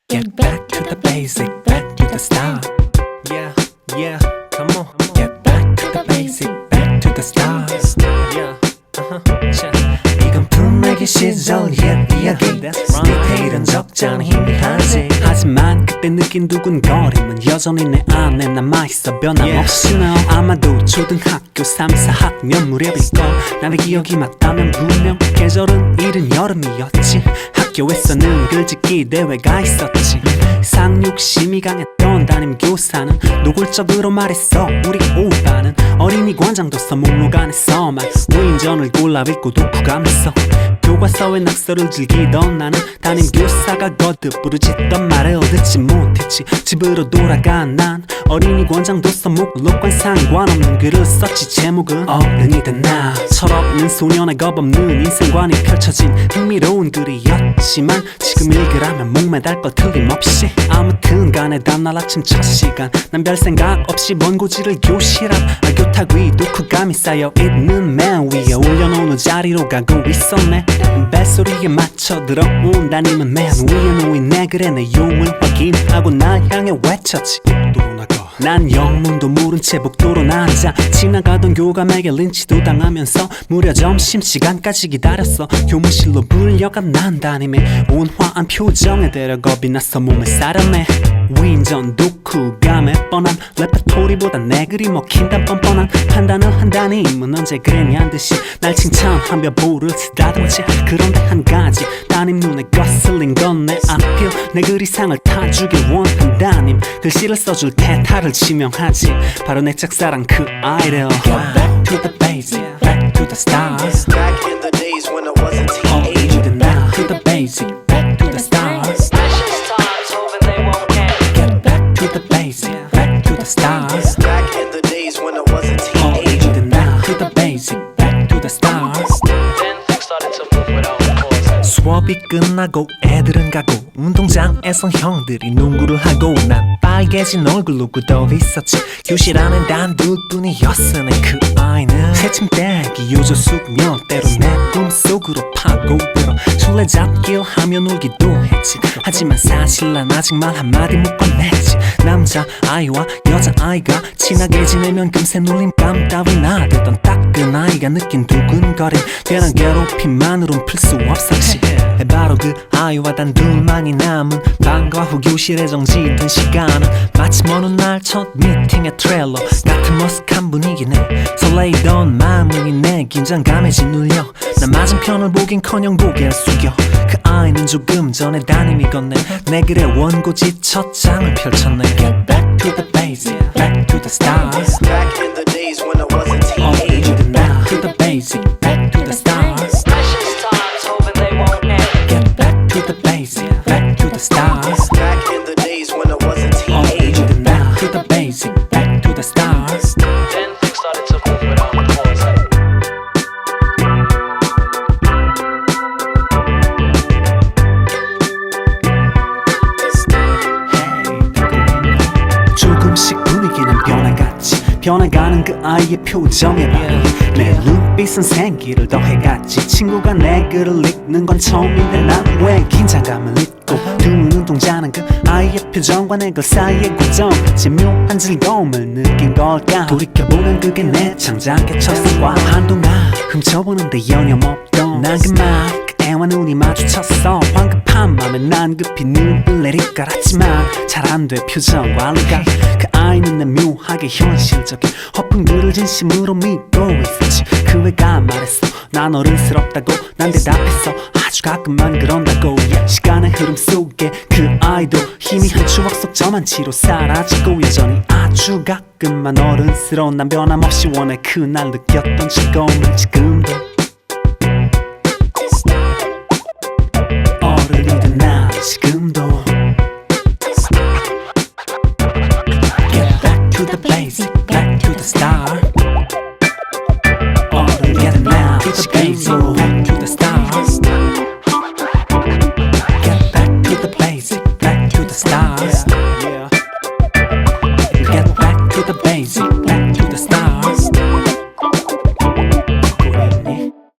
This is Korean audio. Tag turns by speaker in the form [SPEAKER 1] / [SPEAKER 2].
[SPEAKER 1] Get back to the basic, back to the start.
[SPEAKER 2] Yeah, yeah, come on.
[SPEAKER 1] Get back to the basic, back to the start.
[SPEAKER 2] Yeah, 자.
[SPEAKER 1] 이건 분명히 시절 옛 이야기. 디테일은 적잖아 희미하지. 하지만 그때 느낀 두근거림은 여전히 내 안에 남아있어 변함없이 너 아마도 초등학교 3, 4학년 무렵일걸. 나의 기억이 맞다면 분명 계절은 이른 여름이었지. 학교에서는 글짓기 대회가 있었지. 상륙심이 강했던 담임교사는 노골적으로 말했어. 우리 오빠는 어린이 관장도 써 목록 안에서만 우인전을 골라 읽고 독후감했어. 교과서의 낙서를 즐기던 나는 담임교사가 거듭 부르짖던 말을 듣지 못했지. 집으로 돌아간 난 어린이 관장도 써 목록과 상관없는 글을 썼지. 제목은 어른이 된 나. 철없는 소년의 겁없는 인생관이 펼쳐진 흥미로운 글이었지만 지금 읽으라면 목매달 것 틀림없이. 아무튼 간에 다음날 아침 첫 시간 난 별 생각 없이 원고지를 교실 앞 교탁 위 독후감이 쌓여있는 맨 위에 올려놓은 자리로 가고 있었네. 벨소리에 맞춰 들어온 담임은 맨 위에 놓인 내 글의 내용을 확인하고 날 향해 외쳤지.
[SPEAKER 2] 복도로 나가.
[SPEAKER 1] 난 영문도 모른 채 복도로 앉아 지나가던 교감에게 린치도 당하면서 무려 점심시간까지 기다렸어. 교무실로 불려간 난 담임의 온화한 표정에 대려 겁이 나서 몸을 사렸네. 위인전 독후감에 뻔한 레퍼토리보다 내 글이 먹힌다 뻔뻔한 판단을 한 담임은 언제 그랬냔 듯이 날 칭찬하며 볼을 쓰다듬지. 그런데 한 가지 담임 눈에 거슬린 건 내 앞필 내 글 이상을 타주길 원한 담임. 글씨를 써줄 테타를 지명하지. 바로 내 짝사랑 그 아이를. Get back to the basic, back to the stars.
[SPEAKER 2] Back in the days when I was a teenager.
[SPEAKER 1] 어른이 된 나. To the basic, back to the stars. Get back to the basic, back to the stars.
[SPEAKER 2] Back in the days when I was a
[SPEAKER 1] 어른이
[SPEAKER 2] teenager.
[SPEAKER 1] 된 나. To the basic, back to the stars. 수업이 끝나고 애들은 가고 운동장에선 형들이 농구를 하고 난 빨개진 얼굴로 굳어 있었지. 교실 안엔 단 둘뿐이었으니 그 아이는 새침대기 요조 숙녀 때로 내 꿈속으로 파고들어 술래잡기를 하며 놀기도 했지. 하지만 사실 난 아직 말 한마디 못 꺼냈지. 남자아이와 여자아이가 친하게 지내면 금세 놀림감 따위 나대던 딱 그 나이가 느낀 두근거림 괜한 괴롭힘만으론 풀 수 없었지. 바로 그 아이와 단 둘만이 남은 방과 후 교실에 정지된 시간은 마치 어느 날 첫 미팅의 트레일러 같은 머쓱한 분위기네. 설레이던 마음은 내 긴장감에 짓눌려 난 맞은편을 보긴커녕 고개를 숙여. 그 아이는 조금 전에 담임이 건네 내 글의 원고지 첫 장을 펼쳤네. Get back to the basic, back to the stars.
[SPEAKER 2] Back in the days when I was a
[SPEAKER 1] 어른이
[SPEAKER 2] teenager.
[SPEAKER 1] 된 나. To the basic, back to the stars. Get back to the basic, back to the stars.
[SPEAKER 2] Back in the days when I was a
[SPEAKER 1] 어른이
[SPEAKER 2] teenager.
[SPEAKER 1] 된 나. To the basic, back to the stars. 조금씩 분위기는 변해갔지. 변해가는 그 아이의 표정에 봐. 내 눈빛은 생기를 더해갔지. 친구가 내 글을 읽는 건 처음인데 난 왜 긴장감을 잊고 드문 눈동자는 그 아이의 표정과 내 글 사이의 고정 묘한 즐거움을 느낀 걸까. 돌이켜보면 그게 내 창작의 첫 성과. 한동안 훔쳐보는데 여념없던 난 그만 그 애와 눈이 마주쳤어. 황급한 맘에 난 급히 눈을 내릴 깔았지만 잘 안 돼 표정 관리가. 그 아이는 내 묘하게 현실적인 허풍들을 진심으로 믿고 있었지. 그 애가 말했어 난 어른스럽다고. 난 대답했어 아주 가끔만 그런다고. 시간의 흐름 속에 그 아이도 희미한 추억 속 저만치로 사라지고 여전히 아주 가끔만 어른스러운 난 변함없이 원해. 그날 느꼈던 즐거움은 지금도